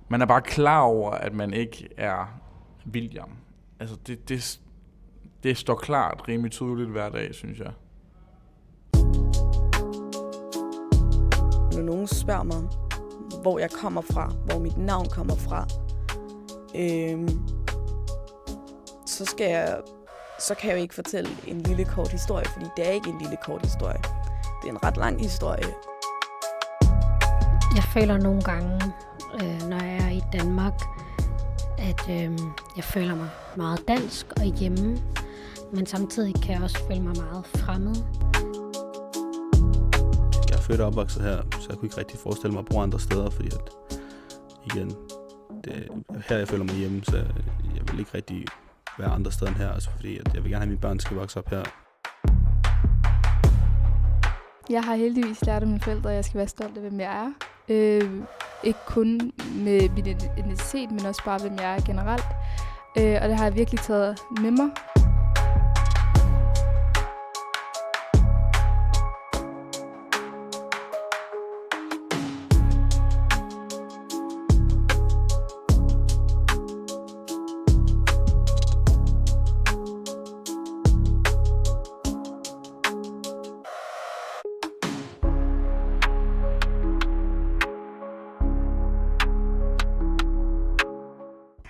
man er bare klar over, at man ikke er William. Altså det står klart rimelig tydeligt hver dag, synes jeg. Når nogen spørger mig, hvor jeg kommer fra, hvor mit navn kommer fra, så kan jeg jo ikke fortælle en lille kort historie, fordi det er ikke en lille kort historie. Det er en ret lang historie. Jeg føler nogle gange, når jeg er i Danmark, at jeg føler mig meget dansk og hjemme, men samtidig kan jeg også føle mig meget fremmed. Jeg er født og opvokset her, så jeg kunne ikke rigtig forestille mig at bo andre steder, fordi at, igen, det her jeg føler mig hjemme, så jeg vil ikke rigtig være andre steder end her, altså fordi at jeg vil gerne have, at mine børn skal vokse op her. Jeg har heldigvis lært af mine forældre, at jeg skal være stolt af, hvem jeg er. Ikke kun med min identitet, men også bare, hvem jeg er generelt. Og det har jeg virkelig taget med mig.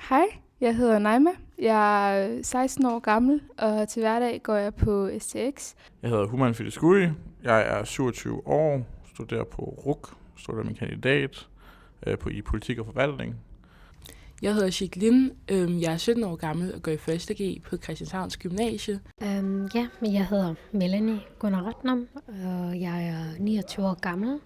Hej, jeg hedder Naima. Jeg er 16 år gammel, og til hverdag går jeg på STX. Jeg hedder Human Fideskui. Jeg er 27 år, studerer på RUC, studerer min kandidat i politik og forvaltning. Jeg hedder Shiklin. Jeg er 17 år gammel og går i 1. G på Christianshavns Gymnasie. Men jeg hedder Melanie Gunaratnam, og jeg er 29 år gammel.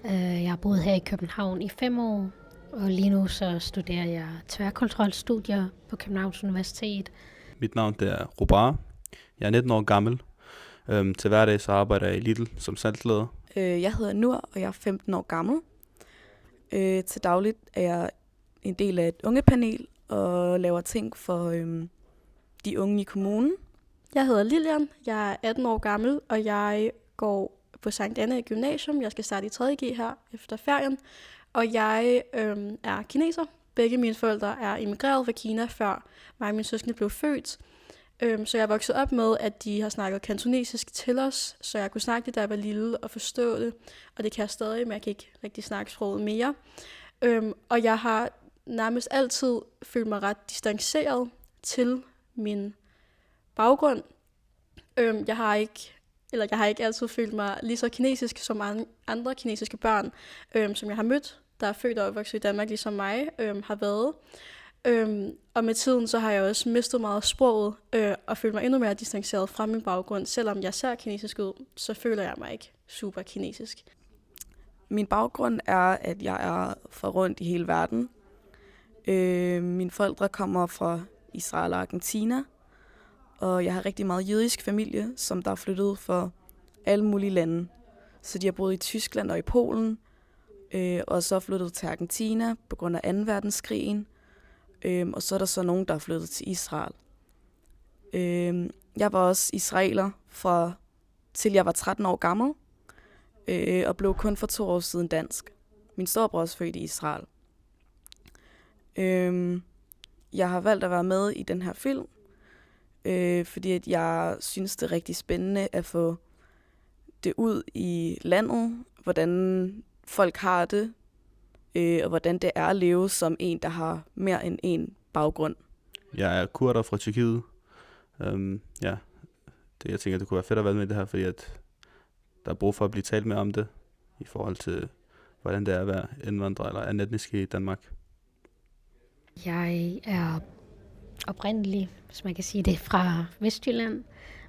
Jeg har boet her i København i 5 år. Og lige nu så studerer jeg tværkulturelle studier på Københavns Universitet. Mit navn det er Robar. Jeg er 19 år gammel. Til hverdag så arbejder jeg i Lidl som salgsleder. Jeg hedder Nur, og jeg er 15 år gammel. Til dagligt er jeg en del af et ungepanel og laver ting for de unge i kommunen. Jeg hedder Lilian, jeg er 18 år gammel, og jeg går på Sankt Anna Gymnasium. Jeg skal starte i 3. G her efter ferien. Og jeg er kineser. Begge mine forældre er immigreret fra Kina, før mig og mine søskende blev født. Så jeg er vokset op med, at de har snakket kantonesisk til os, så jeg kunne snakke det, da jeg var lille, og forstå det. Og det kan jeg stadig, men jeg kan ikke rigtig snakke sproget mere. Og jeg har nærmest altid følt mig ret distanceret til min baggrund. Jeg har ikke altid følt mig lige så kinesisk som andre kinesiske børn, som jeg har mødt, der er født og opvokset i Danmark, ligesom mig, har været. Og med tiden så har jeg også mistet meget af sproget, og følt mig endnu mere distanceret fra min baggrund. Selvom jeg ser kinesisk ud, så føler jeg mig ikke super kinesisk. Min baggrund er, at jeg er fra rundt i hele verden. Mine forældre kommer fra Israel og Argentina, og jeg har rigtig meget jødisk familie, som der er flyttet fra alle mulige lande. Så de har boet i Tyskland og i Polen, og så er flyttet til Argentina på grund af 2. verdenskrigen. Og så er der så nogen, der er flyttet til Israel. Jeg var også israeler til jeg var 13 år gammel, og blev kun for 2 år siden dansk. Min storebror er også født i Israel. Jeg har valgt at være med i den her film, fordi at jeg synes, det er rigtig spændende at få det ud i landet, hvordan folk har det, og hvordan det er at leve som en, der har mere end en baggrund. Jeg er kurder fra Tyrkiet. Jeg tænker, det kunne være fedt at være med i det her, fordi at der er brug for at blive talt mere om det, i forhold til, hvordan det er at være indvandrer eller anden etnisk i Danmark. Jeg er oprindelig, hvis man kan sige det, fra Vestjylland,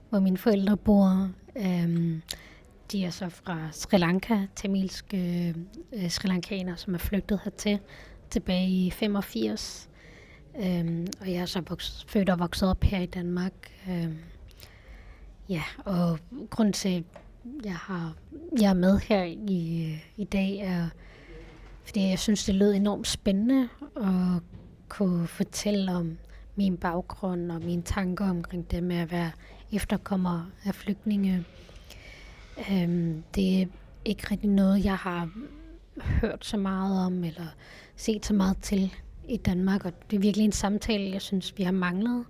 hvor mine forældre bor. De er så fra Sri Lanka, tamilske sri lankanere, som er flygtet hertil tilbage i 85. Og jeg er så født og vokset op her i Danmark. Og grunden til, jeg er med her i dag, er, fordi jeg synes, det lød enormt spændende at kunne fortælle om min baggrund og mine tanker omkring det med at være efterkommer af flygtninge. Det er ikke rigtig noget, jeg har hørt så meget om, eller set så meget til i Danmark, og det er virkelig en samtale, jeg synes, vi har manglet.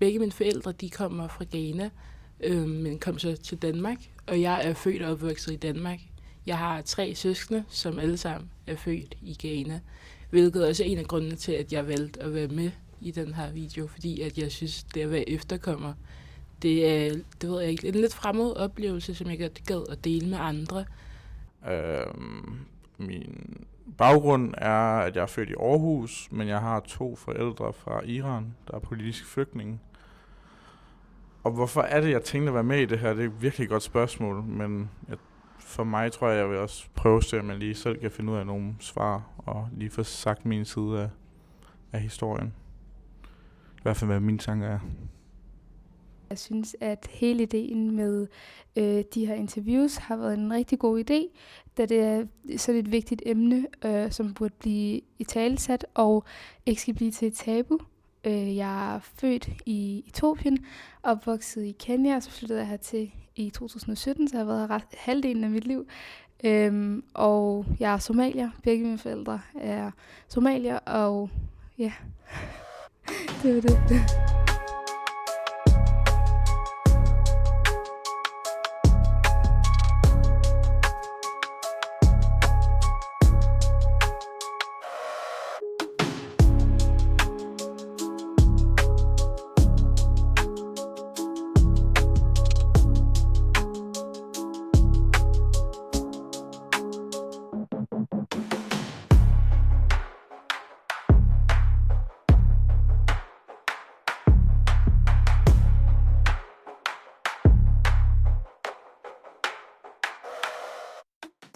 Begge mine forældre, de kommer fra Ghana, men kom så til Danmark, og jeg er født og opvokset i Danmark. Jeg har 3 søskende, som alle sammen er født i Ghana, hvilket også er en af grundene til, at jeg valgte at være med i den her video, fordi at jeg synes, det at være efterkommer, det ved jeg ikke, en lidt fremmed oplevelse, som jeg godt gad at dele med andre. Min baggrund er, at jeg er født i Aarhus, men jeg har 2 forældre fra Iran, der er politiske flygtninge. Og hvorfor er det, jeg tænkte at være med i det her? Det er et virkelig godt spørgsmål, men for mig tror jeg vil også prøve at se, at man lige selv kan finde ud af nogle svar, og lige få sagt min side af historien. I hvert fald, hvad mine tanker er. Jeg synes, at hele ideen med de her interviews har været en rigtig god idé, da det er sådan et vigtigt emne, som burde blive italesat og ikke skal blive til et tabu. Jeg er født i Etiopien, opvokset i Kenya, og så flyttede jeg hertil i 2017, så jeg har været her halvdelen af mit liv. Og jeg er somalier. Begge mine forældre er somalier, og ja, det var det.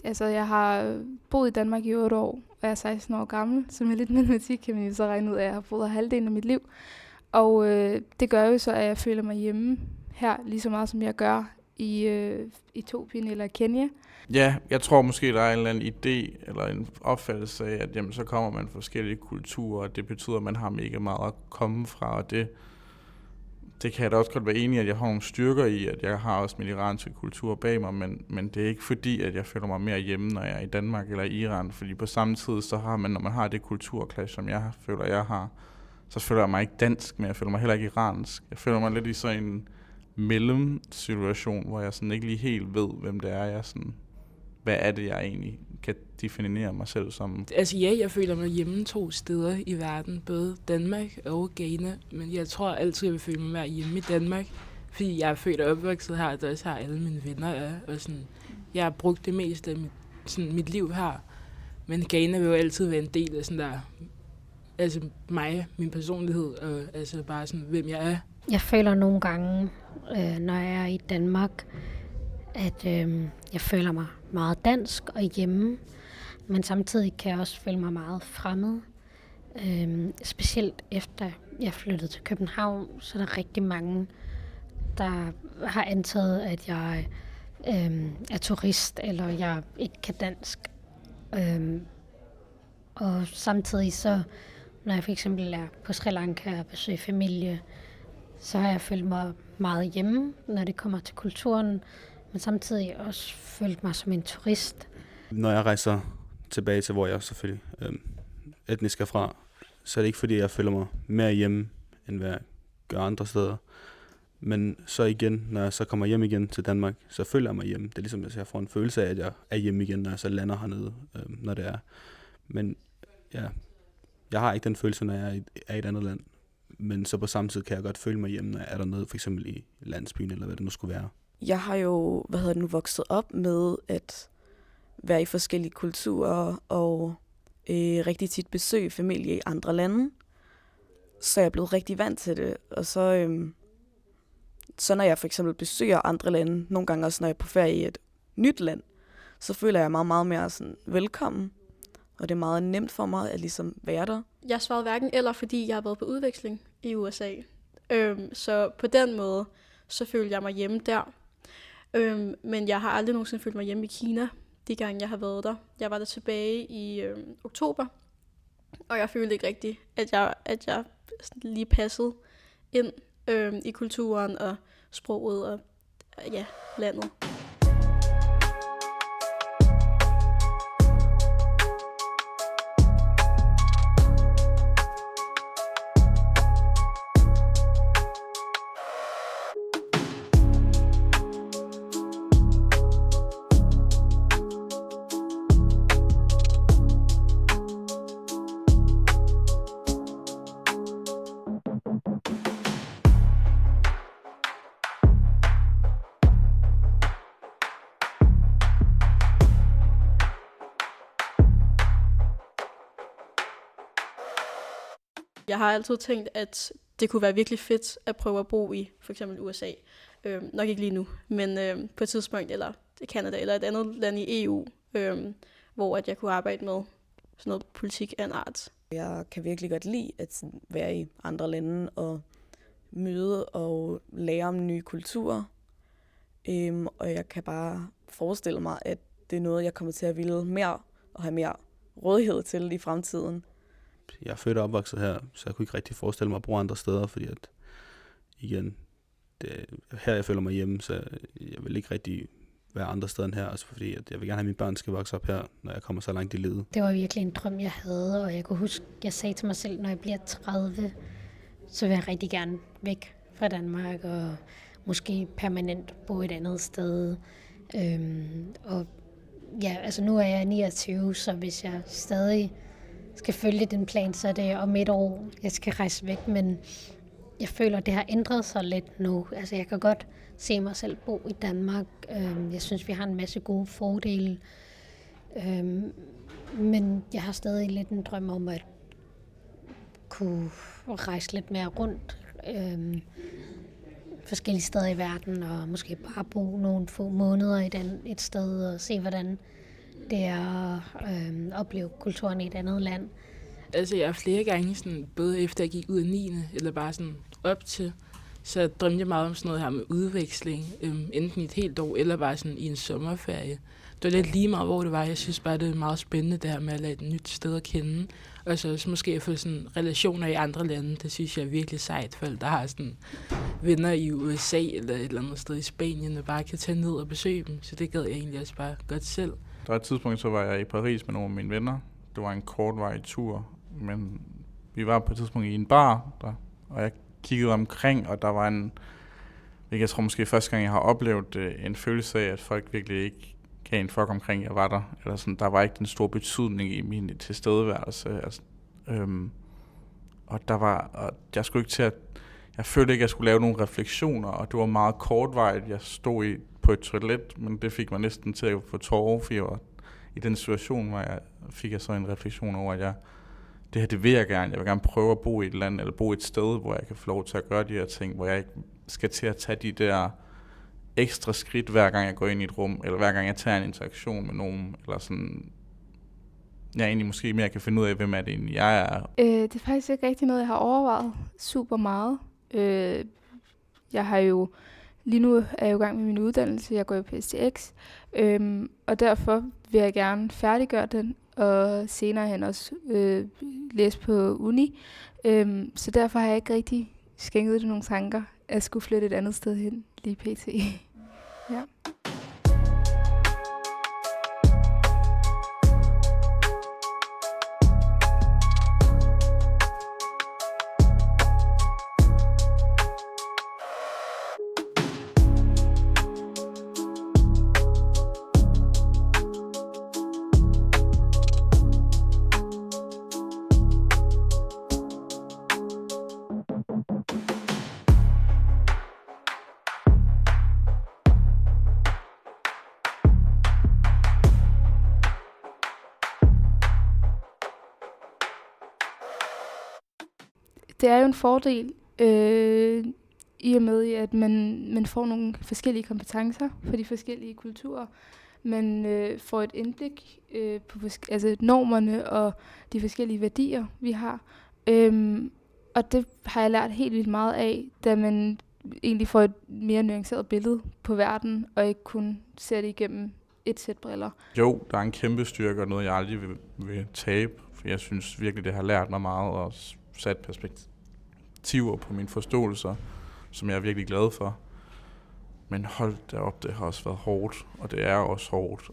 Altså, jeg har boet i Danmark i 8 år, og jeg er 16 år gammel, så med lidt matematik kan man jo så regne ud af, at jeg har boet her halvdelen af mit liv. Og det gør jo så, at jeg føler mig hjemme her, lige så meget som jeg gør i Etiopien eller Kenya. Ja, jeg tror måske, der er en eller anden idé eller en opfattelse af, at jamen, så kommer man fra forskellige kulturer, og det betyder, at man har mega meget at komme fra, og det kan jeg da også godt være enig i, at jeg har nogle styrker i, at jeg har også min iranske kultur bag mig, men det er ikke fordi, at jeg føler mig mere hjemme, når jeg er i Danmark eller i Iran, fordi på samme tid, så har man, når man har det kulturklash, som jeg føler, jeg har, så føler jeg mig ikke dansk, men jeg føler mig heller ikke iransk. Jeg føler mig lidt i sådan en mellemsituation, hvor jeg sådan ikke lige helt ved, hvem det er, jeg sådan, hvad er det, jeg egentlig kan definere mig selv som. Altså ja, jeg føler mig hjemme 2 steder i verden, både Danmark og Ghana, men jeg tror altid, jeg vil føle mig mere hjemme i Danmark, fordi jeg er født og opvokset her, og der også har alle mine venner er, og sådan, jeg har brugt det meste af mit liv her, men Ghana vil jo altid være en del af sådan der, altså mig, min personlighed, og altså bare sådan, hvem jeg er. Jeg føler nogle gange, når jeg er i Danmark, at jeg føler mig meget dansk og hjemme, men samtidig kan jeg også føle mig meget fremmed. Specielt efter jeg flyttede til København, så er der rigtig mange, der har antaget, at jeg er turist, eller jeg ikke kan dansk. Og samtidig så, når jeg for eksempel er på Sri Lanka og besøger familie, så har jeg følt mig meget hjemme, når det kommer til kulturen, men samtidig også følt mig som en turist. Når jeg rejser tilbage til, hvor jeg selvfølgelig etnisk er fra, så er det ikke fordi, jeg føler mig mere hjemme, end hvad jeg gør andre steder. Men så igen, når jeg så kommer hjem igen til Danmark, så føler jeg mig hjemme. Det er ligesom, at jeg får en følelse af, at jeg er hjemme igen, når jeg så lander hernede, når det er. Men ja, jeg har ikke den følelse, når jeg er i et andet land. Men så på samme tid kan jeg godt føle mig hjemme, når jeg er dernede, for eksempel i landsbyen, eller hvad det nu skulle være. Jeg har jo, vokset op med at være i forskellige kulturer og rigtig tit besøge familie i andre lande. Så jeg er blevet rigtig vant til det. Og så når jeg for eksempel besøger andre lande, nogle gange også når jeg er på ferie i et nyt land, så føler jeg meget, meget mere sådan velkommen. Og det er meget nemt for mig at ligesom være der. Jeg svarede hverken eller, fordi jeg har været på udveksling i USA. Så på den måde, så følte jeg mig hjemme der. Men jeg har aldrig nogensinde følt mig hjemme i Kina, de gange jeg har været der. Jeg var der tilbage i oktober, og jeg følte ikke rigtigt, at jeg lige passede ind i kulturen og sproget og landet. Jeg har altid tænkt, at det kunne være virkelig fedt at prøve at bo i for eksempel USA. Nok ikke lige nu, men på et tidspunkt, eller Canada, eller et andet land i EU, hvor at jeg kunne arbejde med sådan noget politik af en art. Jeg kan virkelig godt lide at være i andre lande og møde og lære om nye kulturer. Og jeg kan bare forestille mig, at det er noget, jeg kommer til at ville mere og have mere rådighed til i fremtiden. Jeg er født og opvokset her, så jeg kunne ikke rigtig forestille mig at bo andre steder, fordi at, igen, her jeg føler mig hjemme, så jeg vil ikke rigtig være andre steder end her, altså fordi at jeg vil gerne have, at mine børn skal vokse op her, når jeg kommer så langt i livet. Det var virkelig en drøm, jeg havde, og jeg kunne huske, jeg sagde til mig selv, når jeg bliver 30, så vil jeg rigtig gerne væk fra Danmark, og måske permanent bo et andet sted. Og ja, altså nu er jeg 29, så hvis jeg stadig skal følge den plan, så er det om et år, jeg skal rejse væk, men jeg føler, at det har ændret sig lidt nu. Altså jeg kan godt se mig selv bo i Danmark. Jeg synes, vi har en masse gode fordele. Men jeg har stadig lidt en drøm om at kunne rejse lidt mere rundt. Forskellige steder i verden, og måske bare bo nogle få måneder et sted og se, hvordan det er at opleve kulturen i et andet land. Altså jeg har flere gange, sådan, både efter jeg gik ud af 9. eller bare sådan op til, så drømte jeg meget om sådan noget her med udveksling, enten i et helt år, eller bare sådan i en sommerferie. Det var lidt lige meget, hvor det var. Jeg synes bare, det er meget spændende, det her med at lade et nyt sted at kende. Og så også måske at få sådan relationer i andre lande. Det synes jeg er virkelig sejt, for der har sådan venner i USA eller et eller andet sted i Spanien, og bare kan tage ned og besøge dem. Så det gad jeg egentlig også bare godt selv. Der var et tidspunkt, så var jeg i Paris med nogle af mine venner. Det var en kortvarig tur, men vi var på et tidspunkt i en bar, og jeg kiggede omkring, og der var jeg tror måske første gang, jeg har oplevet en følelse af, at folk virkelig ikke gav en fuck omkring, jeg var der. Eller sådan, der var ikke den store betydning i min tilstedeværelse. Altså, og jeg skulle ikke til at, jeg følte ikke, at jeg skulle lave nogle refleksioner, og det var meget kortvarigt. Jeg stod på et toilet, men det fik mig næsten til at få tårerfeber. I den situation fik jeg så en refleksion over, at det vil jeg gerne. Jeg vil gerne prøve at bo i et land, eller bo et sted, hvor jeg kan få lov til at gøre de her ting, hvor jeg ikke skal til at tage de der ekstra skridt, hver gang jeg går ind i et rum, eller hver gang jeg tager en interaktion med nogen, eller sådan. Jeg egentlig måske mere kan finde ud af, hvem er det egentlig, jeg er. Det er faktisk ikke rigtig noget, jeg har overvejet super meget. Jeg har jo, lige nu er jeg jo i gang med min uddannelse, jeg går på STX, og derfor vil jeg gerne færdiggøre den, og senere hen også læse på uni. Så derfor har jeg ikke rigtig skænket det nogle tanker, at skulle flytte et andet sted hen lige pt. Ja. Det er jo en fordel, i og med, at man får nogle forskellige kompetencer for de forskellige kulturer. Man får et indblik på normerne og de forskellige værdier, vi har. Og det har jeg lært helt vildt meget af, da man egentlig får et mere nuanceret billede på verden, og ikke kun ser det igennem et sæt briller. Jo, der er en kæmpe styrke, og noget, jeg aldrig vil tabe. For jeg synes virkelig, det har lært mig meget, og sat perspektiver på mine forståelser, som jeg er virkelig glad for. Men hold da op, det har også været hårdt, og det er også hårdt.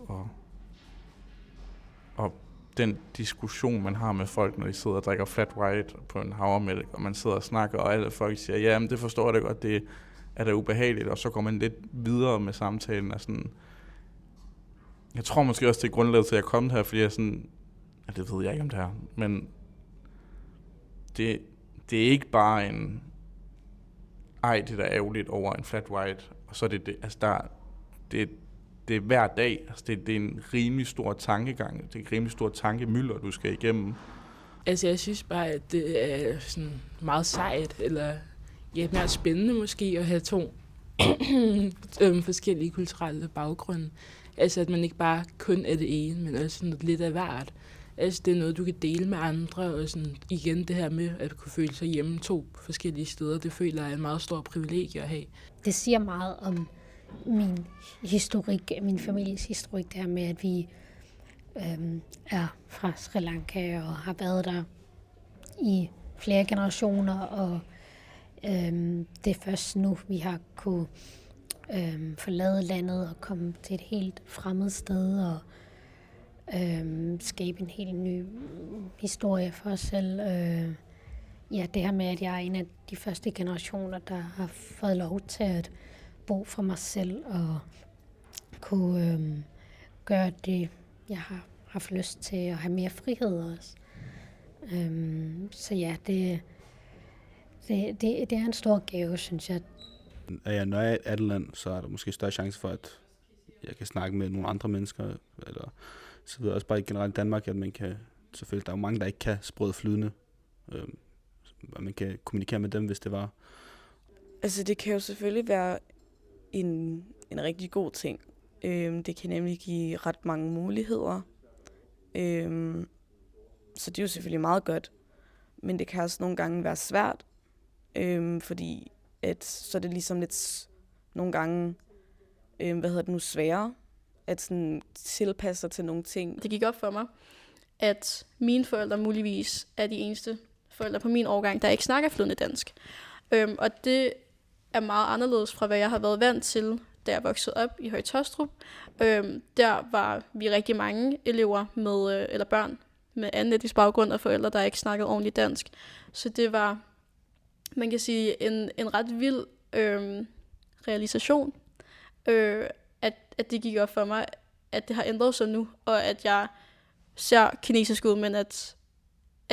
Og den diskussion, man har med folk, når de sidder og drikker flat white på en havremælk, og man sidder og snakker, og alle folk siger, ja, men det forstår jeg da godt, det er da ubehageligt, og så går man lidt videre med samtalen. Og sådan. Jeg tror måske også, det er grundlaget til, at jeg er kommet her, fordi jeg sådan, ja, det ved jeg ikke om det her, men det er ikke bare en, det er da ærgerligt over en flat white, og så er det, altså det er hver dag, altså det er en rimelig stor tankegang, det er en rimelig stor tankemylder, du skal igennem, Altså, jeg synes bare, at det er sådan meget sejt, eller mere spændende måske, at have 2 forskellige kulturelle baggrunde. Altså, at man ikke bare kun er det ene, men også sådan lidt af hvert. Altså, det er noget, du kan dele med andre, og sådan, igen det her med at kunne føle sig hjemme 2 forskellige steder, det føler jeg er en meget stor privilegie at have. Det siger meget om min historik, min families historik, det her med, at vi er fra Sri Lanka og har været der i flere generationer, og det er først nu, vi har kunne forlade landet og komme til et helt fremmed sted og skabe en helt ny historie for os selv. Ja, det her med, at jeg er en af de første generationer, der har fået lov til at bo for mig selv og kunne gøre det, jeg har haft lyst til, at have mere frihed også. Så ja, det er en stor gave, synes jeg. Når jeg er i et andet land, så er der måske større chance for, at jeg kan snakke med nogle andre mennesker, eller så videre. Også bare generelt i Danmark, at man kan, selvfølgelig, der er jo mange, der ikke kan sproget flydende, og man kan kommunikere med dem, hvis det var. Altså, det kan jo selvfølgelig være en rigtig god ting. Det kan nemlig give ret mange muligheder. Så det er jo selvfølgelig meget godt. Men det kan også nogle gange være svært, fordi så er det ligesom lidt nogle gange, sværere at sådan tilpasse sig til nogle ting. Det gik op for mig, at mine forældre muligvis er de eneste forældre på min årgang, der ikke snakker flydende dansk. Og det er meget anderledes fra, hvad jeg har været vant til, da jeg voksede op i Høje Taastrup. Der var vi rigtig mange elever med, eller børn med anden etnisk baggrund og forældre, der ikke snakkede ordentligt dansk. Så det var, man kan sige, en ret vild realisation, at det gik op for mig, at det har ændret sig nu, og at jeg ser kinesisk ud, men at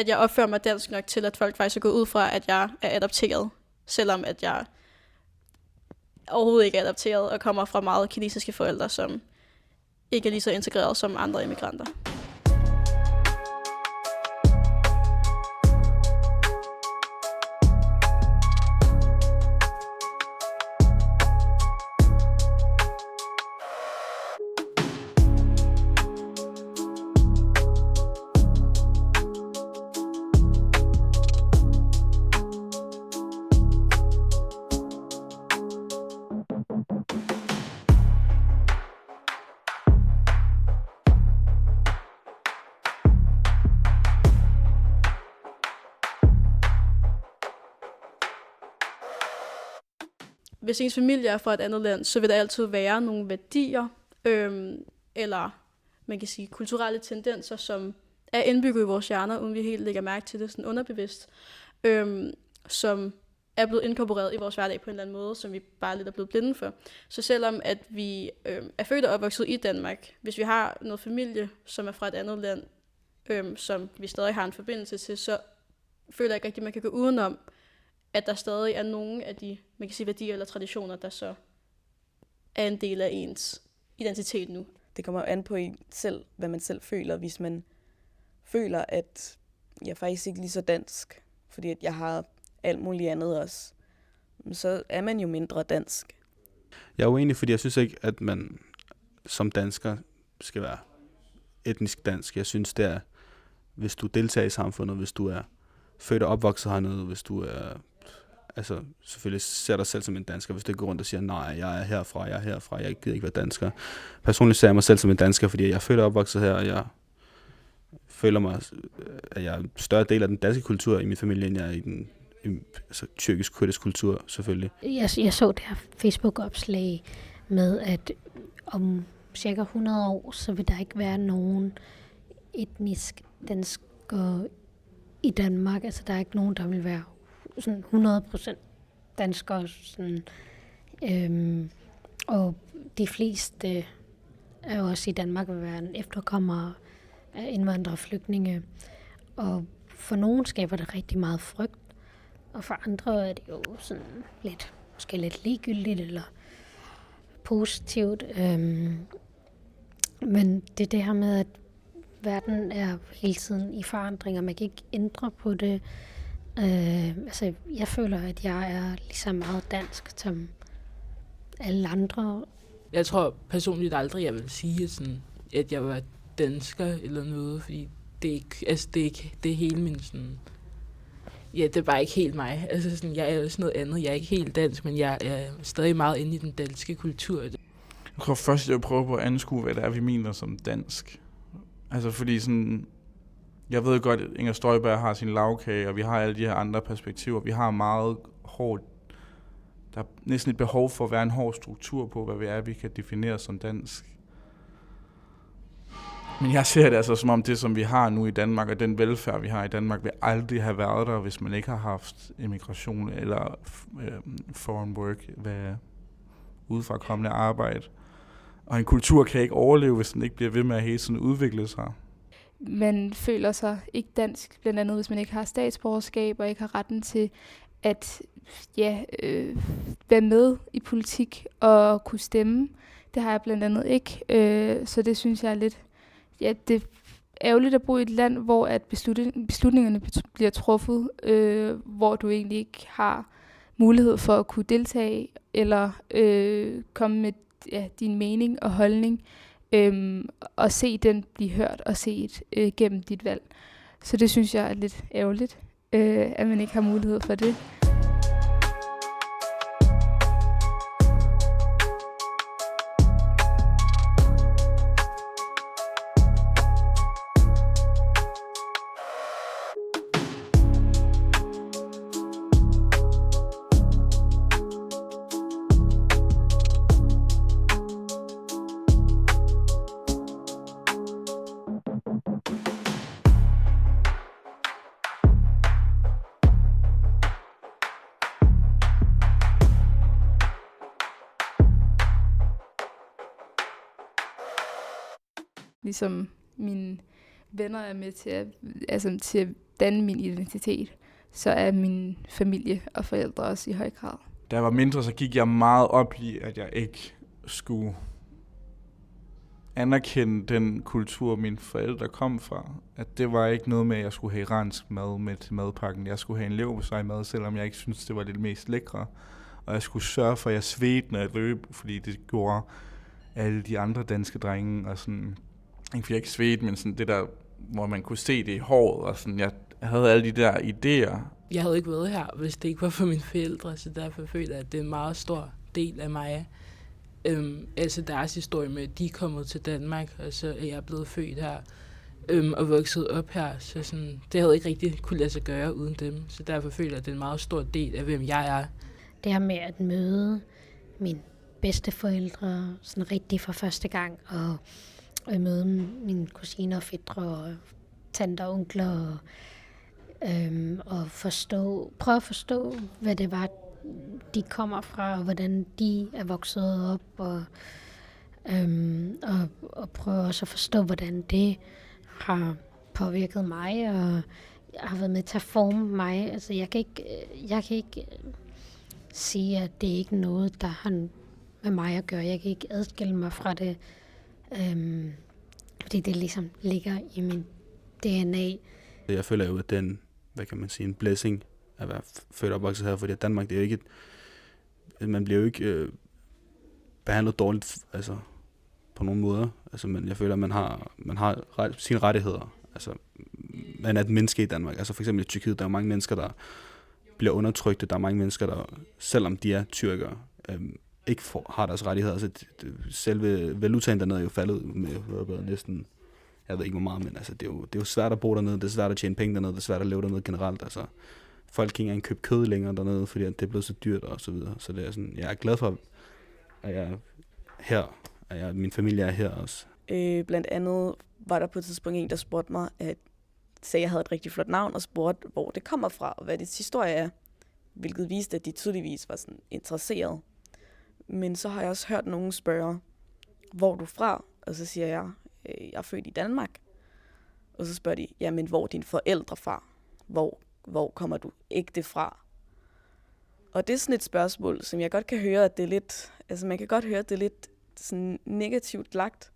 jeg opfører mig dansk nok til, at folk faktisk er gået ud fra, at jeg er adopteret, selvom at jeg overhovedet ikke er adopteret og kommer fra meget kinesiske forældre, som ikke er lige så integreret som andre immigranter. Hvis ens familie er fra et andet land, så vil der altid være nogle værdier, eller man kan sige kulturelle tendenser, som er indbygget i vores hjerner, uden vi helt lægger mærke til det sådan underbevidst, som er blevet inkorporeret i vores hverdag på en eller anden måde, som vi bare lidt er blevet blinde for. Så selvom at vi er født og opvokset i Danmark, hvis vi har noget familie, som er fra et andet land, som vi stadig har en forbindelse til, så føler jeg ikke rigtigt, at man kan gå udenom, at der stadig er nogle af de, man kan sige, værdier eller traditioner, der så er en del af ens identitet nu. Det kommer an på en selv, hvad man selv føler. Hvis man føler, at jeg faktisk ikke er lige så dansk, fordi at jeg har alt muligt andet også, så er man jo mindre dansk. Jeg er uenig, fordi jeg synes ikke, at man som dansker skal være etnisk dansk. Jeg synes, det er, hvis du deltager i samfundet, hvis du er født og opvokset hernede, hvis du er, altså selvfølgelig ser dig selv som en dansker, hvis du går rundt og siger, nej, jeg er herfra, jeg gider ikke være dansker. Personligt ser jeg mig selv som en dansker, fordi jeg er født og opvokset her, og jeg føler mig, at jeg er en større del af den danske kultur i min familie, end jeg er i den tyrkisk-kurdisk kultur, selvfølgelig. Jeg så det her Facebook-opslag med, at om cirka 100 år, så vil der ikke være nogen etnisk danskere i Danmark. Altså, der er ikke nogen, der vil være sådan 100% danskere. Sådan, og de fleste er jo også i Danmark vil være efterkommere af indvandrere og flygtninge. Og for nogen skaber det rigtig meget frygt, og for andre er det jo sådan måske lidt ligegyldigt eller positivt. Men det er det her med, at verden er hele tiden i forandring, og man kan ikke ændre på det. Jeg føler, at jeg er lige så meget dansk som alle andre. Jeg tror personligt aldrig, jeg vil sige, at jeg var dansker eller noget, fordi det er hele min sådan... Ja, det er bare ikke helt mig. Jeg er også noget andet. Jeg er ikke helt dansk, men jeg er stadig meget inde i den danske kultur. Jeg tror først, jeg vil prøve på at anskue, hvad det er, vi mener som dansk. Fordi sådan... Jeg ved godt, at Inger Støjberg har sin lavkage, og vi har alle de her andre perspektiver. Vi har meget hårdt... Der er næsten et behov for at være en hård struktur på, hvad vi er, vi kan definere som dansk. Men jeg ser det altså som om det, som vi har nu i Danmark, og den velfærd, vi har i Danmark, vil aldrig have været der, hvis man ikke har haft immigration eller foreign work, udefra kommende arbejde. Og en kultur kan ikke overleve, hvis den ikke bliver ved med at hele tiden udvikle sig. Man føler sig ikke dansk, blandt andet hvis man ikke har statsborgerskab og ikke har retten til at være med i politik og kunne stemme. Det har jeg blandt andet ikke, så det synes jeg er lidt... Ja, det er ærgerligt at bo i et land, hvor at beslutningerne bliver truffet, hvor du egentlig ikke har mulighed for at kunne deltage eller komme med din mening og holdning, og se den blive hørt og set gennem dit valg. Så det synes jeg er lidt ærgerligt, at man ikke har mulighed for det. Ligesom mine venner er med til at danne min identitet, så er min familie og forældre også i høj grad. Da jeg var mindre, så gik jeg meget op i, at jeg ikke skulle anerkende den kultur, mine forældre kom fra. At det var ikke noget med, at jeg skulle have iransk mad med til madpakken. Jeg skulle have en leverpostej mad, selvom jeg ikke syntes, det var det mest lækre. Og jeg skulle sørge for, at jeg svedte, når jeg løb, fordi det gjorde alle de andre danske drenge. Og sådan, ikke fordi jeg ikke svedte, men sådan det der, hvor man kunne se det i håret. Og sådan, jeg havde alle de der idéer. Jeg havde ikke været her, hvis det ikke var for mine forældre, så derfor føler jeg, at det er en meget stor del af mig. Deres historie med, at de er kommet til Danmark, og så er jeg blevet født her og vokset op her. Så sådan, det havde ikke rigtig kunne lade sig gøre uden dem. Så derfor føler jeg, at det er en meget stor del af, hvem jeg er. Det her med at møde mine bedsteforældre sådan rigtig for første gang, og møde mine kusiner og fætre og tanter og onkler, og prøve at forstå, hvad det var, de kommer fra, og hvordan de er vokset op, og prøve også at forstå, hvordan det har påvirket mig, og har været med til at forme mig. Altså, jeg kan ikke sige, at det ikke er noget, der har med mig at gøre. Jeg kan ikke adskille mig fra det, fordi det ligesom ligger i min DNA. Jeg føler jo, at den, en blessing at være født og opvokset her, fordi Danmark, det er jo ikke man bliver jo ikke behandlet dårligt, altså på nogen måder. Altså, men jeg føler, at man har sine rettigheder. Altså, man er et menneske i Danmark. Altså for eksempel i Tyrkiet, der er mange mennesker, der bliver undertrykte. Der er mange mennesker, der, selvom de er tyrkere, ikke har deres rettigheder. Altså, selve valutaen dernede er jo faldet med næsten, jeg ved ikke hvor meget, men altså, det er jo svært at bo dernede, det er svært at tjene penge dernede, det er svært at leve dernede generelt. Altså, folk kan ikke engang købe kød længere dernede, fordi det er blevet så dyrt og så videre. Så det er sådan, jeg er glad for, at jeg er her, at min familie er her også. Blandt andet var der på et tidspunkt en, der spurgte mig, at jeg havde et rigtig flot navn, og spurgte, hvor det kommer fra, og hvad dets historie er. Hvilket viste, at de tydeligvis var sådan interesseret. Men så har jeg også hørt nogen spørge, hvor er du fra? Og så siger jeg, jeg er født i Danmark. Og så spørger de, jamen hvor er dine forældre fra? Hvor kommer du ægte fra? Og det er sådan et spørgsmål, som jeg godt kan høre, at det er lidt, altså man kan godt høre, at det er lidt sådan negativt lagt.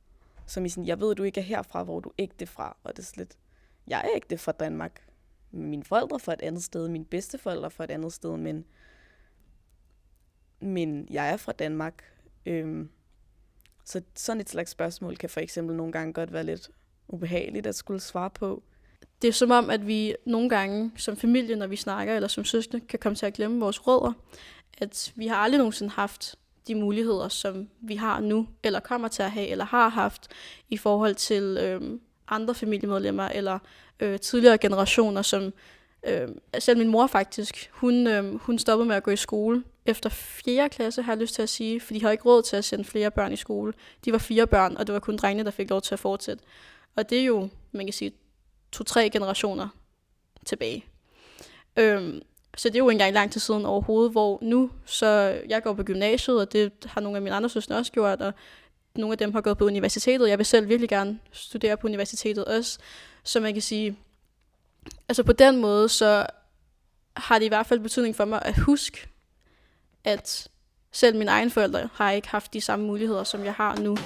som i sådan, jeg ved, du ikke er herfra, hvor du er ægte fra. Og det er slet, jeg er ægte fra Danmark. Mine forældre fra et andet sted, mine bedsteforældre fra et andet sted, men jeg er fra Danmark. Så sådan et slags spørgsmål kan for eksempel nogle gange godt være lidt ubehageligt at skulle svare på. Det er som om, at vi nogle gange som familie, når vi snakker, eller som søskende, kan komme til at glemme vores rødder. At vi har aldrig nogensinde haft de muligheder, som vi har nu, eller kommer til at have, eller har haft, i forhold til andre familiemedlemmer, eller tidligere generationer, som selv min mor faktisk, hun stoppede med at gå i skole efter 4. klasse, har jeg lyst til at sige, for de havde ikke råd til at sende flere børn i skole. De var 4 børn, og det var kun drengene, der fik lov til at fortsætte. Og det er jo, man kan sige, 2-3 generationer tilbage. Så det er jo ikke engang lang tid siden overhovedet, hvor nu, så jeg går på gymnasiet, og det har nogle af mine andre søstre også gjort, og nogle af dem har gået på universitetet. Jeg vil selv virkelig gerne studere på universitetet også. Så man kan sige, altså på den måde, så har det i hvert fald betydning for mig at huske, at selv mine egne forældre har ikke haft de samme muligheder, som jeg har nu.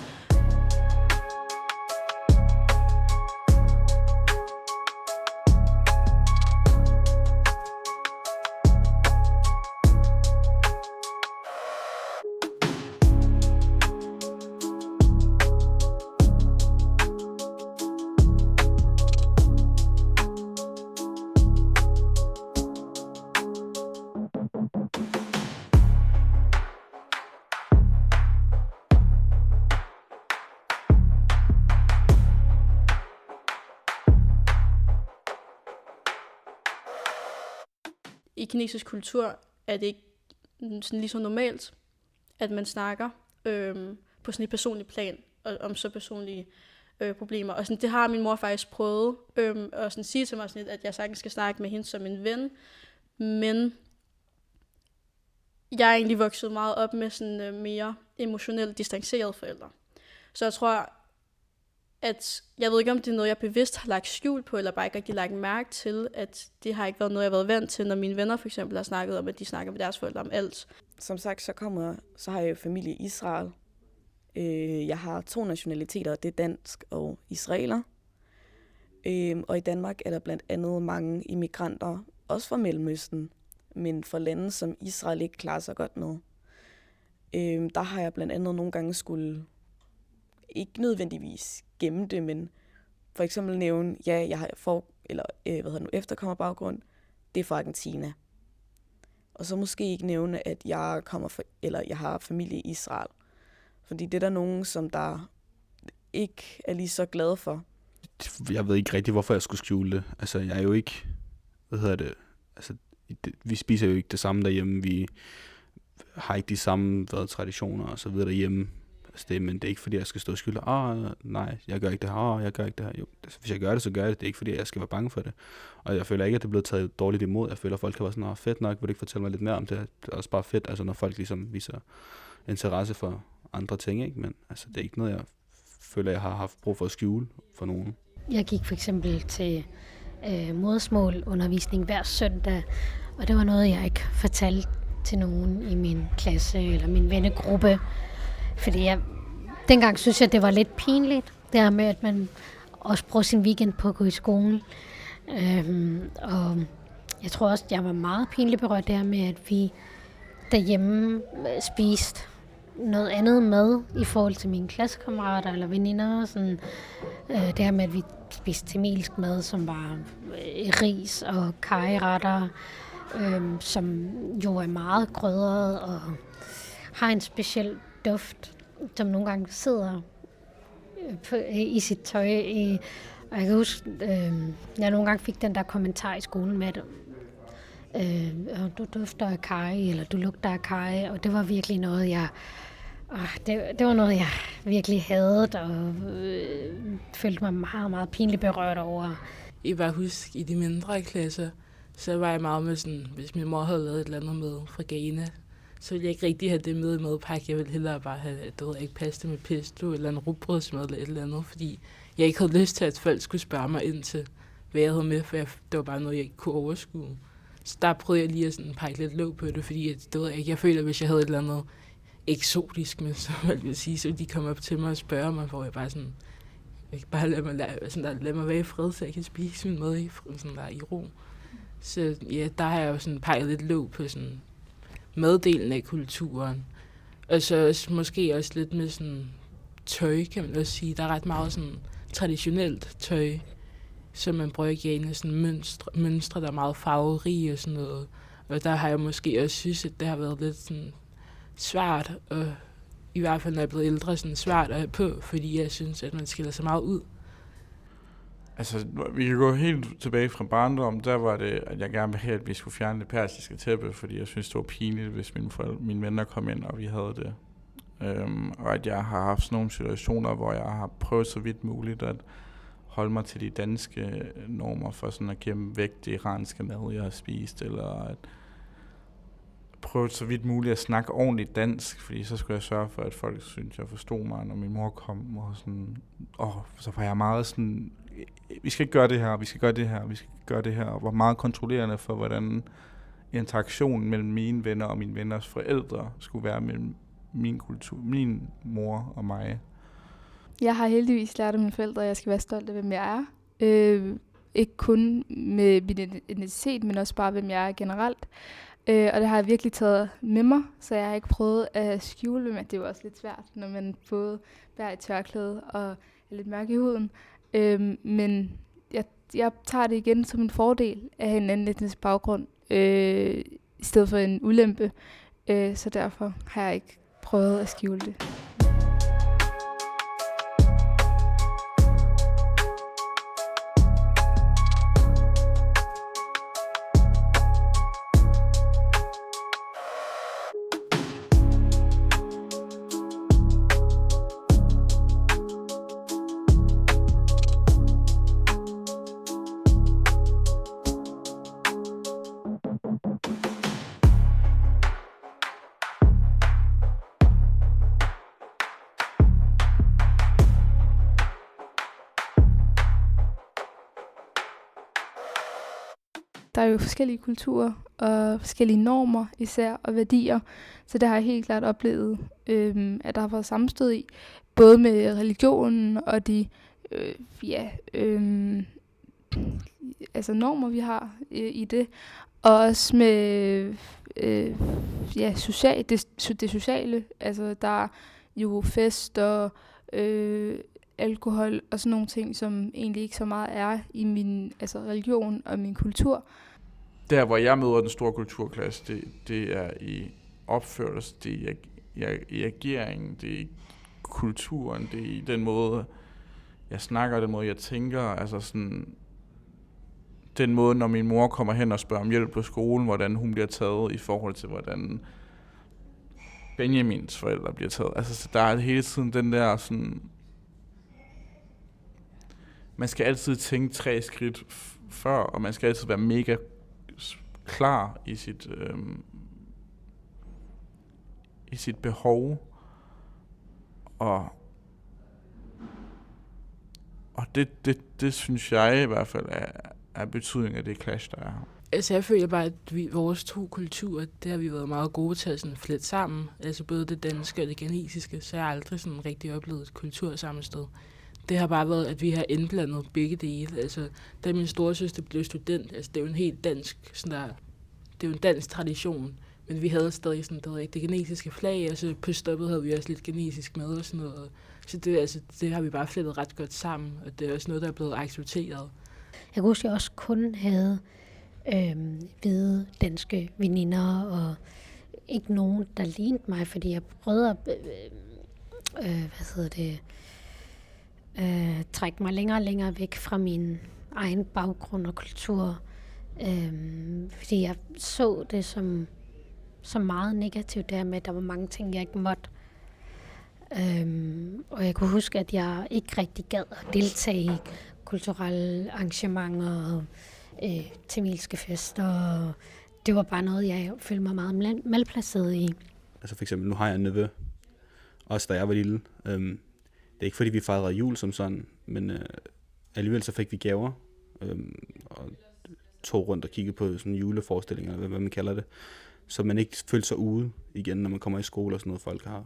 I kinesisk kultur er det ikke sådan lige så normalt, at man snakker på sådan et personligt plan om så personlige problemer. Og sådan, det har min mor faktisk prøvet at sådan sige til mig, sådan, at jeg sagtens skal snakke med hende som en ven. Men jeg er egentlig vokset meget op med sådan mere emotionelt distancerede forældre. Så jeg tror, at jeg ved ikke, om det er noget, jeg bevidst har lagt skjul på, eller bare ikke rigtig lagt mærke til, at det har ikke været noget, jeg har været vant til, når mine venner for eksempel har snakket om, at de snakker med deres forældre om alt. Som sagt, så har jeg jo familie i Israel. Jeg har 2 nationaliteter, det er dansk og israeler. Og i Danmark er der blandt andet mange immigranter, også fra Mellemøsten, men fra lande, som Israel ikke klarer sig godt med. Der har jeg blandt andet nogle gange skulle ikke nødvendigvis gemme det, men for eksempel nævne, ja, jeg har efterkommerbaggrund, det er fra Argentina. Og så måske ikke nævne, at jeg har familie i Israel. Fordi det er der nogen, som der ikke er lige så glade for. Jeg ved ikke rigtig, hvorfor jeg skulle skjule det. Altså, jeg er jo ikke, vi spiser jo ikke det samme derhjemme, vi har ikke de samme traditioner og så videre derhjemme. Men det er ikke fordi, jeg skal stå og skylde, nej, jeg gør ikke det her, jeg gør ikke det her. Jo, hvis jeg gør det, så gør jeg det. Det er ikke fordi, jeg skal være bange for det. Og jeg føler ikke, at det er blevet taget dårligt imod. Jeg føler, at folk kan være sådan, fedt nok, vil du ikke fortælle mig lidt mere om det? Det er også bare fedt, altså når folk ligesom viser interesse for andre ting, ikke? Men altså, det er ikke noget, jeg føler, jeg har haft brug for at skjule for nogen. Jeg gik for eksempel til modersmålundervisning hver søndag, og det var noget, jeg ikke fortalte til nogen i min klasse eller min vennegruppe. Fordi dengang synes jeg, det var lidt pinligt, det her med, at man også bruger sin weekend på at gå i skole. Og jeg tror også, jeg var meget pinligt berørt der med, at vi derhjemme spiste noget andet mad i forhold til mine klassekammerater eller veninder. Sådan, det her med, at vi spiste tamilsk mad, som var ris og karryretter, som jo er meget krydret og har en speciel duft, som nogle gange sidder i sit tøj. Og jeg kan huske, jeg nogle gange fik den der kommentar i skolen med, at du dufter af karry, eller du lugter af karry, og det var virkelig noget, det var noget, jeg virkelig hadede, og følte mig meget, meget pinligt berørt over. Jeg bare huske, i de mindre klasser, så var jeg meget med sådan, hvis min mor havde lavet et eller andet med fra Ghana, så ville jeg ikke rigtig have det med i madpakke. Jeg ville hellere bare have, ikke pasta med pesto, eller en rugbrødsmad eller et eller andet, fordi jeg ikke havde lyst til, at folk skulle spørge mig ind til, hvad jeg havde med, for det var bare noget, jeg ikke kunne overskue. Så der prøvede jeg lige at sådan pege lidt låg på det, fordi jeg følte, at hvis jeg havde et eller andet eksotisk, men så vil jeg sige, så de kommer op til mig og spørger mig, hvor jeg bare sådan, ikke bare lad mig være i fred, så jeg kan spise min mad i ro. Så ja, der har jeg jo sådan peget lidt låg på sådan maddelen af kulturen. Og så også, måske også lidt med sådan tøj, kan man også sige. Der er ret meget sådan traditionelt tøj, som man bruger i Ghana, sådan mønstre, der er meget farverige og sådan noget. Og der har jeg måske også synes, at det har været lidt sådan svært, og i hvert fald når jeg er blevet ældre, sådan svært at have på, fordi jeg synes, at man skiller så meget ud. Altså, vi kan gå helt tilbage fra barndom. Der var det, at jeg gerne ville have, at vi skulle fjerne det persiske tæppe, fordi jeg synes, det var pinligt, hvis mine venner kom ind, og vi havde det. Og at jeg har haft sådan nogle situationer, hvor jeg har prøvet så vidt muligt at holde mig til de danske normer, for sådan at gemme væk det iranske mad, jeg har spist, eller at prøve så vidt muligt at snakke ordentligt dansk, fordi så skulle jeg sørge for, at folk synes, jeg forstod mig, når min mor kom, og sådan, så var jeg meget sådan, vi skal ikke gøre det her, vi skal gøre det her, vi skal gøre det her, og var meget kontrollerende for, hvordan interaktionen mellem mine venner og mine venners forældre skulle være mellem min mor og mig. Jeg har heldigvis lært af mine forældre, at jeg skal være stolt af, hvem jeg er. Ikke kun med min identitet, men også bare, hvem jeg er generelt. Og det har jeg virkelig taget med mig, så jeg har ikke prøvet at skjule, men det er jo også lidt svært, når man både bærer et tørklæde og er lidt mørk i huden. Men jeg tager det igen som en fordel at have en anden etnisk baggrund, i stedet for en ulempe. Så derfor har jeg ikke prøvet at skjule det. Der er jo forskellige kulturer og forskellige normer især og værdier, så det har jeg helt klart oplevet, at der har været sammenstød i, både med religionen og de normer, vi har i det, og også med det sociale, altså der er jo fest og alkohol og sådan nogle ting, som egentlig ikke så meget er i min religion og min kultur. Der, hvor jeg møder den store kulturklasse, det er i opførelse, det er i ageringen, det er i kulturen, det er i den måde, jeg snakker, den måde, jeg tænker, altså sådan, den måde, når min mor kommer hen og spørger om hjælp på skolen, hvordan hun bliver taget i forhold til, hvordan Benjamins forældre bliver taget. Altså, så der er hele tiden den der sådan, man skal altid tænke 3 skridt før, og man skal altid være mega klar i sit behov, og det synes jeg i hvert fald er betydning af det clash, der er her. Altså jeg føler bare, at vores 2 kulturer, det har vi været meget gode til at sådan flette sammen. Altså både det danske og det ghanesiske, så jeg har aldrig sådan rigtig oplevet et kultursammenstød. Det har bare været, at vi har indblandet begge dele. Altså, da min storesøster blev student, altså det er jo en helt dansk, sådan der, det er jo en dansk tradition, men vi havde stadig sådan det ghanesiske flag, og så på stoppet havde vi også lidt ghanesisk med og sådan noget. Så det har vi bare flettet ret godt sammen, og det er også noget, der er blevet accepteret. Jeg kunne huske, at jeg også kun havde hvide danske veninder, og ikke nogen, der lignede mig, fordi jeg prøvede at trække mig længere og længere væk fra min egen baggrund og kultur. Fordi jeg så det som meget negativt, der med, at der var mange ting, jeg ikke måtte. Og jeg kunne huske, at jeg ikke rigtig gad at deltage i kulturelle arrangementer og tamilske fester. Og det var bare noget, jeg følte mig meget malplaceret i. Altså for eksempel, nu har jeg en nevø, også da jeg var lille. Det er ikke fordi, vi fejrede jul som sådan, men alligevel så fik vi gaver, og tog rundt og kiggede på sådan juleforestillinger, eller hvad man kalder det. så man ikke føler sig ude igen, når man kommer i skole og sådan noget. Folk har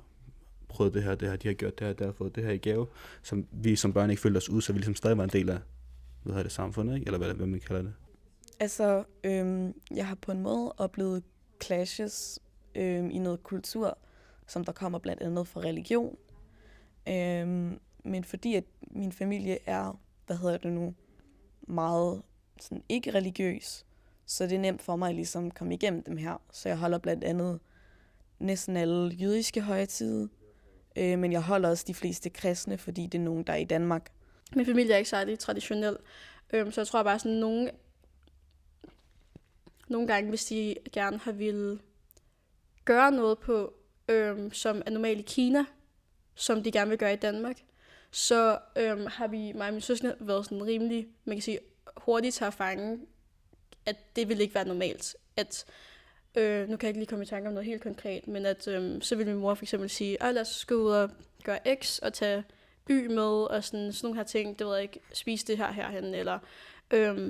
prøvet det her, de har gjort det her, de har fået det her i gave, som vi som børn ikke følte os ude, så vi ligesom stadig var en del af det samfundet, ikke? Eller hvad man kalder det. Altså, jeg har på en måde oplevet clashes i noget kultur, som der kommer blandt andet fra religion. Men fordi at min familie er, meget sådan ikke religiøs, så det er nemt for mig at ligesom komme igennem dem her. Så jeg holder blandt andet næsten alle jødiske højtider, men jeg holder også de fleste kristne, fordi det er nogen, der er i Danmark. Min familie er ikke særlig traditionel, så jeg tror bare sådan nogle gange, hvis de gerne har ville gøre noget på, som er normalt i Kina, som de gerne vil gøre i Danmark, så har mig og min søskende været sådan rimelig, man kan sige, hurtigt til at fange, at det vil ikke være normalt. At, nu kan jeg ikke lige komme i tanke om noget helt konkret, men at så vil min mor for eksempel sige, lad os gå ud og gøre X og tage Y med, og sådan nogle her ting, det ved jeg ikke, spise det her herhen, eller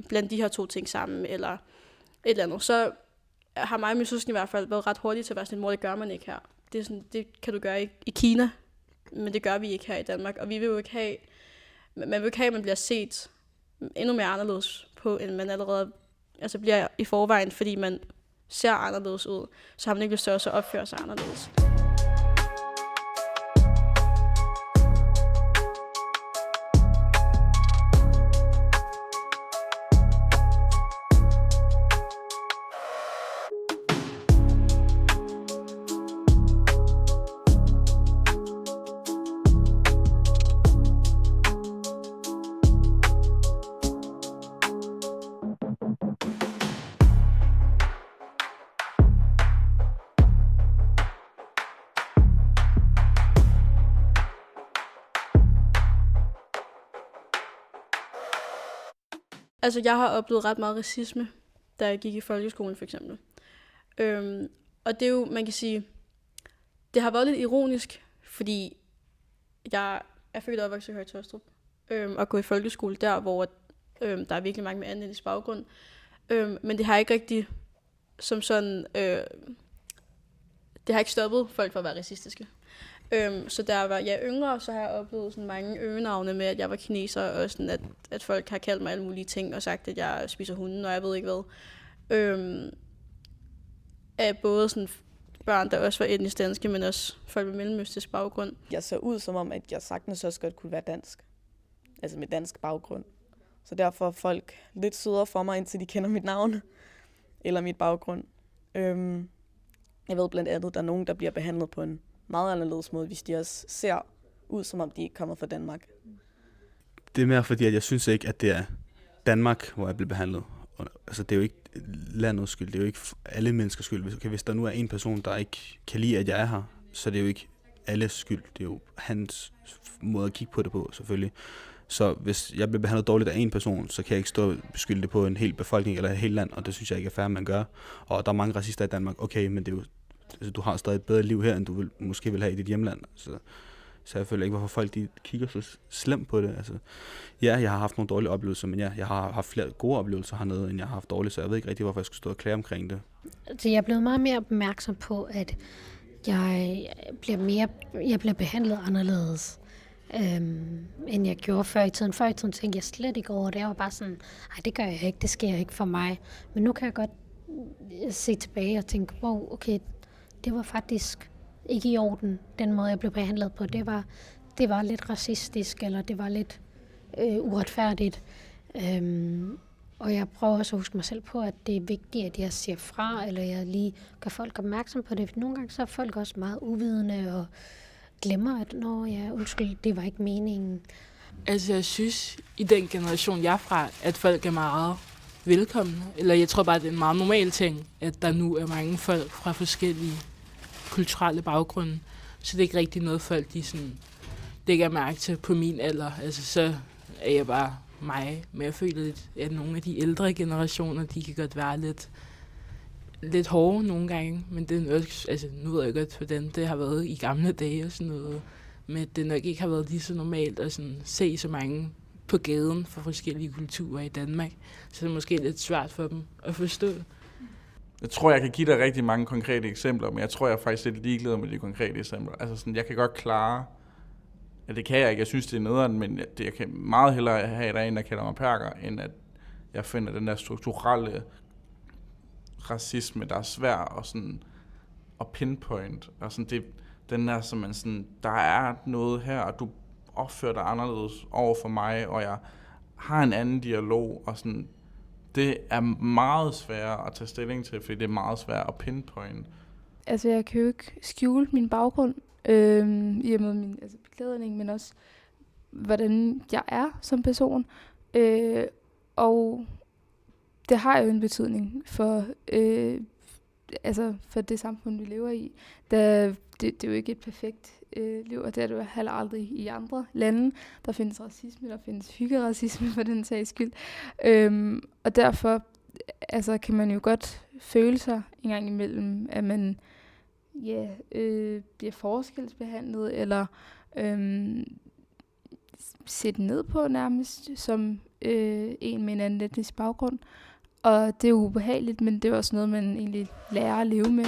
blande de her 2 ting sammen, eller et eller andet. Så har mig og min søskende i hvert fald været ret hurtigt til at være sådan, mor, det gør man ikke her. Det er sådan, det kan du gøre i Kina, men det gør vi ikke her i Danmark. Og vi vil jo ikke have, man vil ikke have, at man bliver set endnu mere anderledes på, end man allerede bliver i forvejen, fordi man ser anderledes ud. Så har man ikke lyst til at opføre sig anderledes. Altså, jeg har oplevet ret meget racisme, da jeg gik i folkeskolen, for eksempel. Og det er jo, man kan sige, det har været lidt ironisk, fordi jeg er født og opvokset i Høje Taastrup, og går i folkeskole der, hvor der er virkelig mange med anden etnisk baggrund. Men det har ikke rigtig, som sådan, det har ikke stoppet folk for at være racistiske. Så da jeg var yngre, så har jeg oplevet sådan mange øgenavne med, at jeg var kineser, og sådan, at folk har kaldt mig alle mulige ting, og sagt, at jeg spiser hunden, og jeg ved ikke hvad. Af både sådan børn, der også var etnisk danske, men også folk med mellemøstlig baggrund. Jeg så ud som om, at jeg sagtens også godt kunne være dansk. Altså med dansk baggrund. Så derfor er folk lidt sødere for mig, indtil de kender mit navn. Eller mit baggrund. Jeg ved blandt andet, at der er nogen, der bliver behandlet på en meget anderledes måde, hvis de også ser ud, som om de ikke kommer fra Danmark. Det er mere fordi, at jeg synes ikke, at det er Danmark, hvor jeg bliver behandlet. Altså, det er jo ikke landets skyld, det er jo ikke alle menneskers skyld. Hvis der nu er en person, der ikke kan lide, at jeg er her, så er det jo ikke alles skyld. Det er jo hans måde at kigge på det på, selvfølgelig. Så hvis jeg bliver behandlet dårligt af en person, så kan jeg ikke stå og beskylde det på en hel befolkning eller et helt land, og det synes jeg ikke er fair, man gør. Og der er mange racister i Danmark, okay, men det er jo, altså, du har stadig et bedre liv her, end du måske vil have i dit hjemland. Så jeg føler ikke, hvorfor folk de kigger så slemt på det. Altså, ja, jeg har haft nogle dårlige oplevelser, men ja, jeg har haft flere gode oplevelser hernede, end jeg har haft dårlige, så jeg ved ikke rigtig, hvorfor jeg skulle stå og klage omkring det. Så jeg er blevet meget mere opmærksom på, at jeg bliver behandlet anderledes, end jeg gjorde før i tiden. Før i tiden tænkte jeg slet ikke over det. Jeg var bare sådan, nej, det gør jeg ikke, det sker ikke for mig. Men nu kan jeg godt se tilbage og tænke, wow, okay, det var faktisk ikke i orden, den måde, jeg blev behandlet på. Det var lidt racistisk, eller det var lidt uretfærdigt. Og jeg prøver også at huske mig selv på, at det er vigtigt, at jeg siger fra, eller jeg lige gør folk opmærksom på det. For nogle gange så er folk også meget uvidende og glemmer, at undskyld, det var ikke meningen. Altså, jeg synes, i den generation, jeg er fra, at folk er meget velkomne. Eller jeg tror bare, det er en meget normal ting, at der nu er mange folk fra forskellige kulturelle baggrunde. Så det er ikke rigtig noget, folk de sådan lægger mærke til på min alder. Altså, så er jeg bare mig. Men jeg føler lidt, at nogle af de ældre generationer, de kan godt være lidt hårde nogle gange. Men det er også, altså, nu ved jeg godt, hvordan det har været i gamle dage og sådan noget. Men det nok ikke har været lige så normalt at sådan se så mange på gaden fra forskellige kulturer i Danmark. Så det er måske lidt svært for dem at forstå. Jeg tror, jeg kan give dig rigtig mange konkrete eksempler, men jeg tror, jeg er faktisk lidt ligeglad med de konkrete eksempler. Altså sådan, jeg kan godt klare, at det kan jeg ikke. Jeg synes, det er nederen, men jeg kan meget hellere have, at der er en, der kalder mig perker, end at jeg finder den der strukturelle racisme, der er svær at pinpoint. Og sådan, den der, som man sådan, der er noget her, og du opfører dig anderledes over for mig, og jeg har en anden dialog, og sådan, det er meget svært at tage stilling til, fordi det er meget svært at pinpoint. Altså, jeg kan jo ikke skjule min baggrund i og med min beklædning, men også hvordan jeg er som person. Og det har jo en betydning for, for det samfund, vi lever i. Det er jo ikke et perfekt liv, og det er det jo heller aldrig i andre lande. Der findes racisme, der findes hyggeracisme for den sags skyld. Og derfor kan man jo godt føle sig en gang imellem, at man bliver forskelsbehandlet, eller set ned på nærmest som en med en anden etnisk baggrund. Og det er jo ubehageligt, men det er også noget, man egentlig lærer at leve med.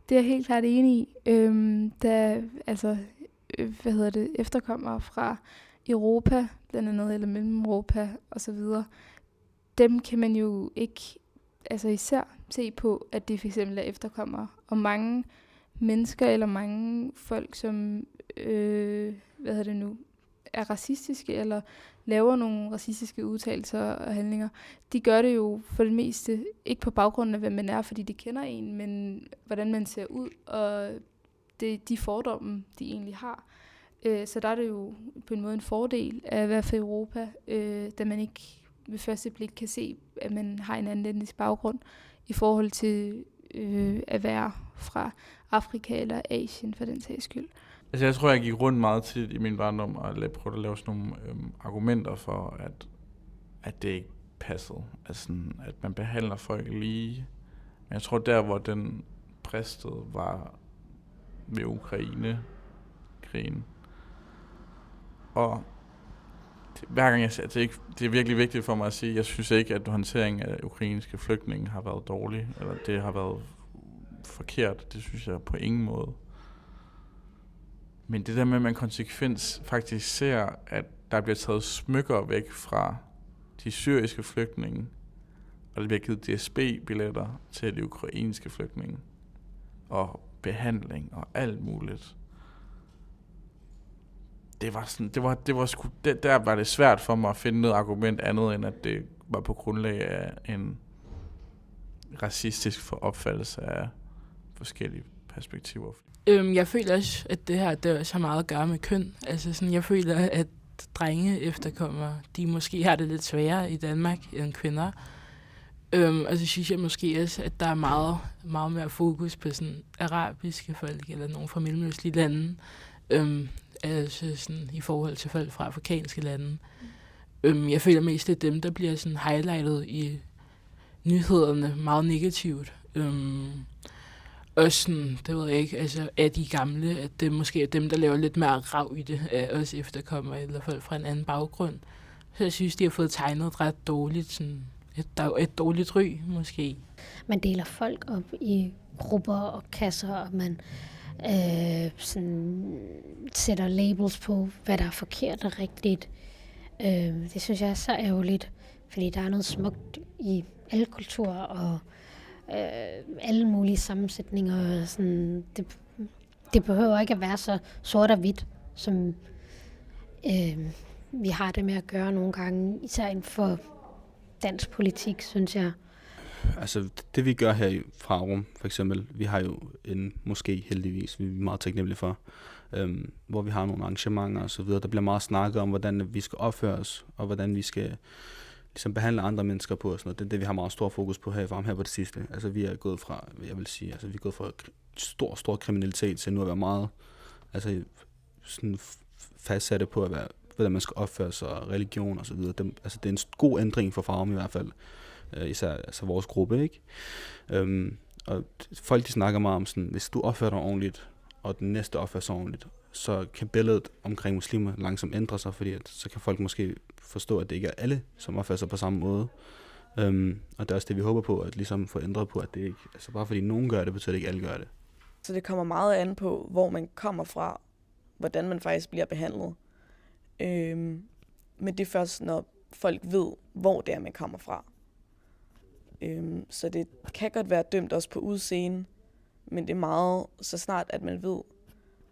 Det er jeg helt klart enig i. Efterkommere fra Europa, blandt andet, eller Mellem-Europa osv., dem kan man jo ikke især se på, at de for eksempel er efterkommere. Og mange mennesker, eller mange folk, som er racistiske, eller laver nogle racistiske udtalelser og handlinger, de gør det jo for det meste ikke på baggrund af, hvem man er, fordi de kender en, men hvordan man ser ud, og de fordomme, de egentlig har. Så der er det jo på en måde en fordel at være fra Europa, da man ikke ved første blik kan se, at man har en anden etnisk baggrund i forhold til at være fra Afrika eller Asien for den sags skyld. Altså jeg tror, jeg gik rundt meget tit i min barndom og prøvede at lave sådan nogle argumenter for, at det ikke passede. Altså at man behandler folk lige. Men jeg tror, der hvor den bristede var ved Ukraine-krigen. Og hver gang jeg siger, det er virkelig vigtigt for mig at sige, jeg synes ikke, at håndteringen af ukrainske flygtninge har været dårlig, eller det har været forkert. Det synes jeg på ingen måde. Men det der med, at man konsekvent faktisk ser, at der bliver taget smykker væk fra de syriske flygtninge, og der bliver givet DSB-billetter til de ukrainske flygtninge, og behandling og alt muligt. Der var det svært for mig at finde noget argument andet, end at det var på grundlag af en racistisk opfattelse af forskellige perspektiver. Jeg føler også, at det her der også har meget at gøre med køn. Altså sådan, jeg føler, at drenge efterkommere, de måske har det lidt sværere i Danmark end kvinder. Og så synes jeg måske også, at der er meget, meget mere fokus på sådan arabiske folk, eller nogle fra mellemøstlige lande, altså sådan i forhold til folk fra afrikanske lande. Jeg føler mest, at dem, der bliver sådan highlightet i nyhederne meget negativt. Også sådan, det ved jeg ikke, altså er de gamle, at det måske er dem, der laver lidt mere rav i det, af os efterkommere, eller folk fra en anden baggrund. Så jeg synes, de har fået tegnet ret dårligt, sådan et dårligt ry, måske. Man deler folk op i grupper og kasser, og man sådan sætter labels på, hvad der er forkert og rigtigt. Det synes jeg er så ærgerligt, fordi der er noget smukt i alle kulturer og alle mulige sammensætninger. Sådan, det behøver ikke at være så sort og hvidt, som vi har det med at gøre nogle gange, især inden for dansk politik, synes jeg. Altså, det vi gør her i Farum, for eksempel, vi har jo en moské heldigvis, vi er meget taknemmelige for, hvor vi har nogle arrangementer og så videre. Der bliver meget snakket om, hvordan vi skal opføre os, og hvordan vi skal ligesom behandle andre mennesker på og sådan noget. Det er det, vi har meget stor fokus på her i Farum her på det sidste. Altså, vi er gået fra, jeg vil sige, altså vi er gået fra stor kriminalitet til nu at være meget, altså sådan fastsatte på at være, hvordan man skal opføre sig, religion og så videre. Det er en god ændring for Farum i hvert fald. Især altså vores gruppe, ikke? Og folk de snakker meget om sådan, hvis du opfører dig ordentligt, og den næste opfører sig ordentligt, så kan billedet omkring muslimer langsomt ændre sig, fordi at, så kan folk måske forstå, at det ikke er alle, som opfører sig på samme måde. Og det er også det, vi håber på, at ligesom få ændret på, at det ikke, altså bare fordi nogen gør det, betyder det ikke, alle gør det. Så det kommer meget an på, hvor man kommer fra, hvordan man faktisk bliver behandlet. Men det er først, når folk ved, hvor det er, man kommer fra. Så det kan godt være dømt også på udseende, men det er meget, så snart at man ved,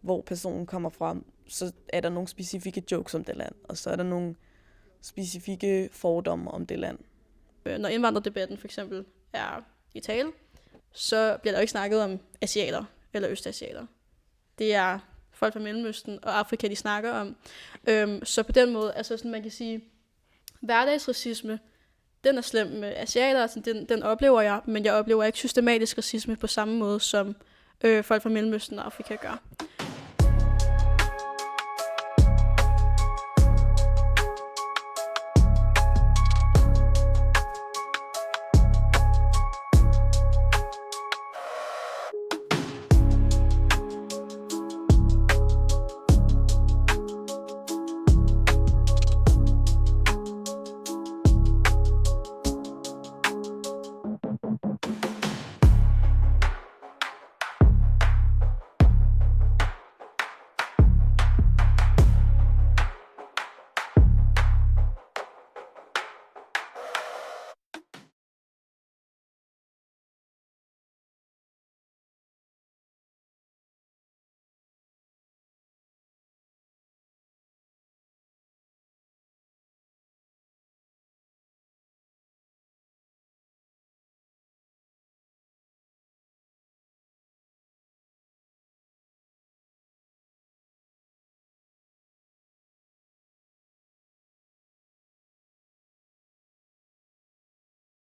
hvor personen kommer fra, så er der nogle specifikke jokes om det land, og så er der nogle specifikke fordomme om det land. Når indvandrerdebatten for eksempel er i tale, så bliver der jo ikke snakket om asiater eller østasiater. Det er folk fra Mellemøsten og Afrika, de snakker om. Så på den måde, altså sådan, man kan sige, hverdagsracisme, den er slem med asiater, altså den oplever jeg, men jeg oplever ikke systematisk racisme på samme måde, som folk fra Mellemøsten og Afrika gør.